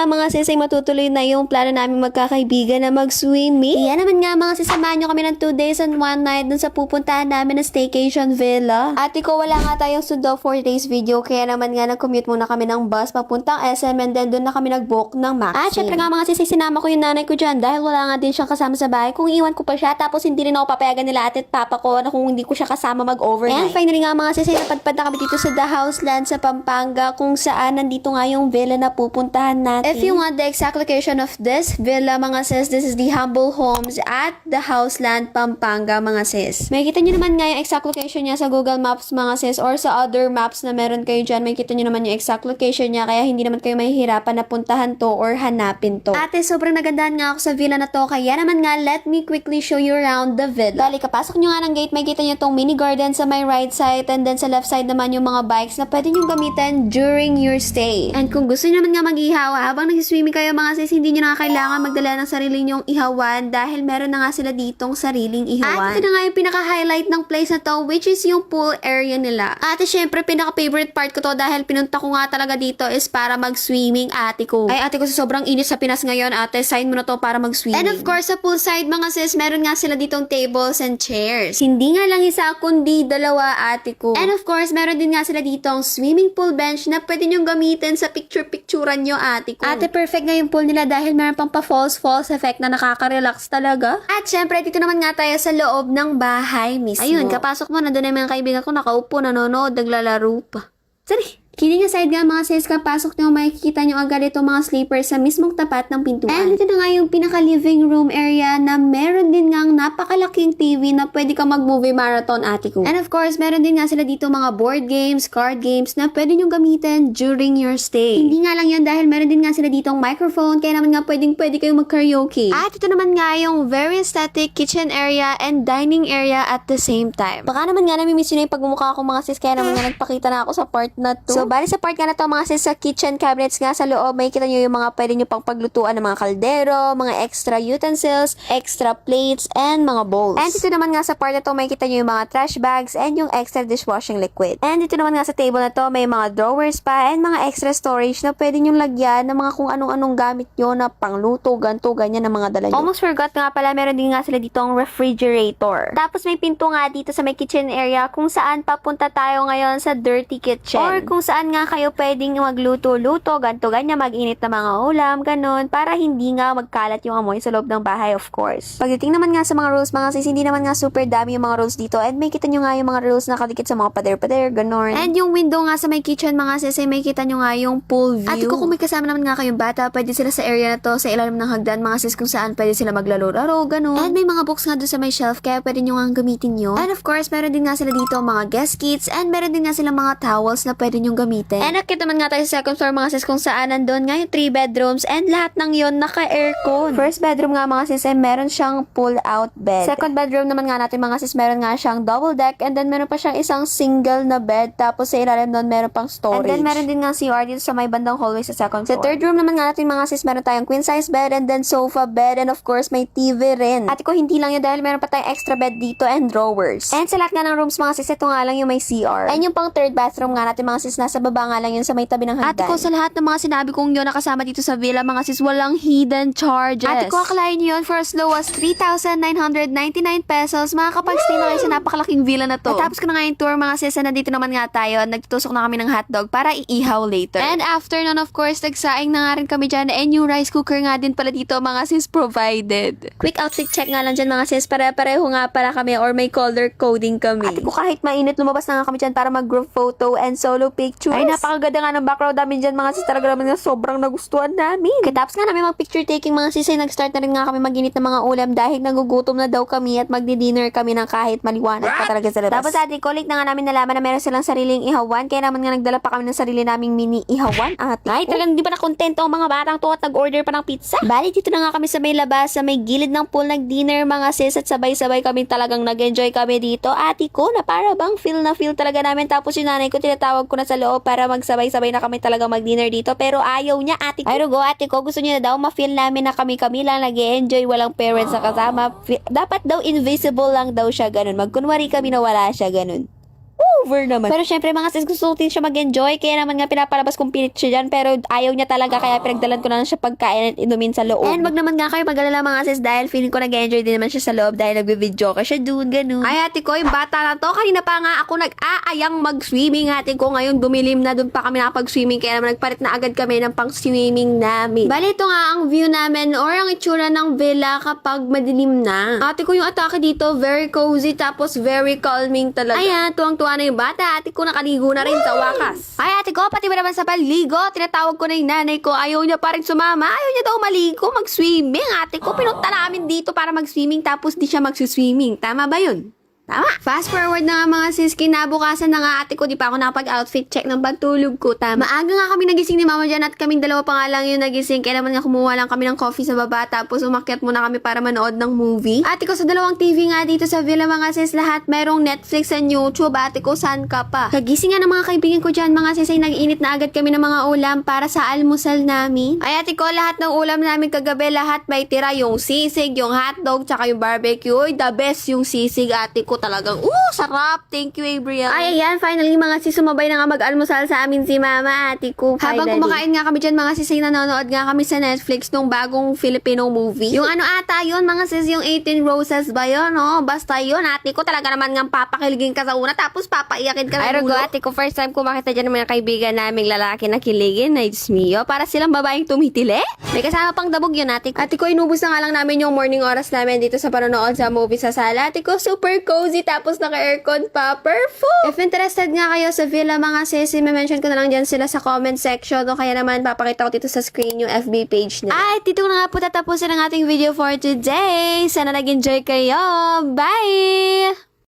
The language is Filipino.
nga mga sis ay matutuloy na yung plano namin magkakaibigan na mag-swimming. Yan naman nga mga sis, samahan nyo kami ng 2 days and 1 night dun sa pupuntahan namin na staycation villa. Ate ko, wala nga tayong sundo 4 days video, kaya naman nga nag-commute muna kami ng bus papuntang SM and then dun na kami nag-book ng Maxim. Syempre nga mga sis, ay sinama ko yung nanay ko dyan dahil wala nga din siyang kasama sa bahay. Kung iwan ko pa siya, tapos hindi rin ako papayagan nila ate at papa ko na kung hindi ko siya kasama mag-overnight. And finally nga mga sis, ay napadpad na kami dito sa The Houseland sa Pampanga kung saan nandito nga yung villa na pupuntahan natin. If you want the exact location of this villa mga sis, this is the Humble Homes at The Houseland, Pampanga mga sis. Makikita nyo naman nga yung exact location niya sa Google Maps mga sis or sa other maps na meron kayo dyan. Makikita nyo naman yung exact location niya kaya hindi naman kayo mahihirapan na puntahan to or hanapin to. Ate, sobrang nagandahan nga ako sa villa na to kaya naman nga let me quickly show you around the villa. Bali, kapasok nyo nga ng gate, makikita nyo tong mini garden sa my right side and then sa left side naman yung mga bikes na pwede nyo gamitin during your stay. And kung gusto nyo naman nga mag-ihaw, habang nag-swimming kayo mga sis, hindi nyo na kailangan magdala ng sarili nyong ihawan dahil meron na nga sila ditong sariling ihawan. At ito na nga yung pinaka-highlight ng place na to, which is yung pool area nila. Ate, syempre, pinaka-favorite part ko to dahil pinunta ko nga talaga dito is para mag-swimming ate ko. Ay, ate ko, sa sobrang init sa Pinas ngayon, ate, sign mo na to para mag-swimming. And of course, sa poolside mga sis, meron nga sila ditong tables and chairs. Hindi nga lang isa, kundi dalawa ate ko. And of course, meron din nga sila ditong swimming pool bench na pwede nyong gamitin sa picture-picturean nyo ate ko. Ate, perfect nga yung pool nila dahil meron pang pa-falls effect na nakaka-relax talaga. At syempre, dito naman nga tayo sa loob ng bahay mismo. Ayun, kapasok mo, nandun na yung mga kaibigan ko nakaupo, nanonood, naglalaro pa. Sorry. Kidding aside nga mga sis, kapasok nyo, makikita nyo agad itong mga sleepers sa mismong tapat ng pintuan. And ito na nga yung pinaka-living room area na meron din nga napakalaking TV na pwede ka mag-movie marathon ate ko. And of course, meron din nga sila dito mga board games, card games na pwede nyo gamitin during your stay. Hindi nga lang yun dahil meron din nga sila ditong microphone, kaya naman nga pwede kayong mag-karaoke. At ito naman nga yung very aesthetic kitchen area and dining area at the same time. Baka naman nga namimiss yun yung pagmumukha ko mga sis, kaya naman nga nagpakita na ako sa part na to. So, bali sa part nga na to mga sis, sa kitchen cabinets nga sa loob, may kita nyo yung mga pwede nyo pang paglutuan ng mga kaldero, mga extra utensils, extra plates, and mga bowls. And dito naman nga sa part na to, may kita nyo yung mga trash bags and yung extra dishwashing liquid. And dito naman nga sa table na to, may mga drawers pa and mga extra storage na pwede nyo lagyan ng mga kung anong-anong gamit nyo na pangluto, ganto, ganyan na mga dala nyo. Almost forgot nga pala, meron din nga sila dito ang refrigerator. Tapos may pinto nga dito sa may kitchen area kung saan papunta tayo ngayon sa dirty kitchen. Or kung saan nga kayo pwedeng magluto-luto, ganto ganyan, mag-init na mga ulam, ganun, para hindi nga magkalat yung amoy sa loob ng bahay, of course. Pagdating naman nga sa mga rules, mga sis, hindi naman nga super dami yung mga rules dito, and may kita nyo nga yung mga rules na nakadikit sa mga pader-pader, ganun. And yung window nga sa may kitchen, mga sis, ay may kita nyo nga yung pool view. At kung may kasama naman nga kayong bata, pwede sila sa area na to, sa ilalim ng hagdan, mga sis, kung saan pwede sila maglaro-laro, ganun. And may mga books nga doon sa may shelf, kaya pwede nyo nga gamitin yun. And of course, meron din nga sila dito mga guest kits, and meron din nga sila mga towels na pwede nyo gamitin. And nakita naman nga tayo sa second floor mga sis kung saan nandun nga yung 3 bedrooms and lahat ng yon naka-aircon. First bedroom nga mga sis ay meron siyang pull-out bed. Second bedroom naman nga natin mga sis, meron nga siyang double deck and then meron pa siyang isang single na bed, tapos sa ilalim doon meron pang storage. And then meron din nga CR dito sa may bandang hallway sa second floor. Sa third room naman nga natin mga sis, meron tayong queen size bed and then sofa bed and of course may TV rin. At ko hindi lang yun dahil meron pa tayong extra bed dito and drawers. And sa lahat nga ng rooms mga sis, ito nga lang yung may CR. And yung pang third bathroom nga natin mga sis, nasa baba nga lang yun sa may tabi ng hagdan. Ate ko, sa lahat ng mga sinabi kong yun nakasama dito sa villa mga sis, walang hidden charges. Ate ko, akalain nyo yun for as low as 3,999 pesos. Makakapag-stay na kayo sa napakalaking villa na to. At tapos ko na nga yung tour mga sis, nandito naman nga tayo. Nagtutusok na kami ng hotdog para iihaw later. And after nun, of course, nagsaing na nga rin kami dyan. And yung rice cooker nga din pala dito mga sis provided. Quick outfit check nga lang dyan mga sis, pare-pareho nga para kami or may color coding kami. Ate ko, kahit mainit, lumabas na nga kami dyan para mag-group photo and solo pictures. Ay, napakaganda nga ng background namin dyan mga sis, talaga naman nga sobrang nagustuhan namin. Katapos nga namin mag-picture taking mga sis, ay nag-start na rin nga kami mag-init ng mga ulam dahil nagugutom na daw kami at magdi-dinner kami ng kahit maliwanag pa talaga sa labas. Tapos ate ko, late na nga namin nalaman na meron silang sariling ihawan, kaya naman nga nagdala pa kami ng sarili naming mini ihawan. Ate ko, ay talagang di ba nakontento ang mga batang to at nag-order pa ng pizza? Bali, dito na nga kami sa may labas, sa may gilid ng pool, nag-dinner mga sis, at sabay-sabay kami talagang nag-enjoy kami dito. Ate ko, na para bang feel na feel talaga namin. Tapos yung nanay ko, tinatawag ko na sa loob para magsabay-sabay na kami talaga mag-dinner dito, pero ayaw niya ate ko. Ay rugo ate ko, gusto niya na daw ma-feel namin na kami-kami lang nag-e-enjoy, walang parents na kasama. Dapat daw invisible lang daw siya, ganun. Magkunwari kami na wala siya, ganun. over naman. Pero syempre mga sis, gusto din siya mag-enjoy. Kaya naman nga pinapalabas kong pilit siya dyan. Pero ayaw niya talaga. Kaya pinagdalan ko na lang siya pagkain at inumin sa loob. And wag naman nga kayo mag-alala mga sis. Dahil feeling ko nag-enjoy din naman siya sa loob. Dahil nagbe-video ka siya dun, ganun. Ay ate ko, yung bata na to. Kanina pa nga ako nag-aayang mag-swimming. Ate ko ngayon dumilim na. Dun pa kami nakapag-swimming. Kaya naman nagpalit na agad kami ng pang-swimming namin. Bali ito nga ang view namin or ang itsura ng villa kapag madilim na. Ate ko yung atake dito. Very cozy. Tapos very calming talaga. Ayan, tuwang-tuwa na yung bata. Ate ko nakaligo na rin sa wakas. Ay, ate ko, pati ba naman sa paligo? Tinatawag ko na yung nanay ko. Ayaw niya pa rin sumama. Ayaw niya daw maligo, mag-swimming. Ate ko, pinunta namin dito para mag-swimming tapos di siya mag-swimming. Tama ba yun? Tama. Fast forward na nga mga sis, kinabukasan na nga ate ko, di pa ako nakapag-outfit check ng pantulog ko. Tama. Maaga nga kami nagising ni mama dyan at kaming dalawa pa nga lang yung nagising. Kaya naman nga kumuha lang kami ng coffee sa baba tapos umakyat muna kami para manood ng movie. Ate ko sa dalawang TV nga dito sa villa mga sis, lahat merong Netflix and YouTube. Ate ko, saan ka pa? Kagising nga ng mga kaibigan ko dyan mga sis ay nag-init na agad kami ng mga ulam para sa almusal namin. Ay ate ko, lahat ng ulam namin kagabi, lahat may tira. Yung sisig, yung hotdog, tsaka yung barbecue. Uy, the best yung sisig ate ko talagang. Sarap. Thank you, Abriel. Ay, ayan. Finally, mga sis, sumabay na nga mag-almusal sa amin si mama, ate ko. Habang kumakain nga kami dyan, mga sis, ay nanonood nga kami sa Netflix nung bagong Filipino movie. Yung ano ata yun, mga sis, yung 18 Roses ba yun, no? Basta yun, ate ko talaga naman nga papakiligin ka sa una, tapos papaiyakin ka sa ulo. Ate ko, first time ko makita dyan ng mga kaibigan naming lalaki na kiligin, na it's mio, para silang babaeng tumitili. May kasama pang dabog yun, ate ko. Ate ko, inubos na nga lang namin yung morning oras namin dito sa panonood sa movie sa sala. Ate ko, super cozy, tapos naka-aircon pa. Perfect! If interested nga kayo sa villa mga sis, mention ko na lang dyan sila sa comment section o kaya naman papakita ko dito sa screen yung FB page nila. Ay, dito na nga po tatapusin ang ating video for today. Sana nag-enjoy kayo. Bye!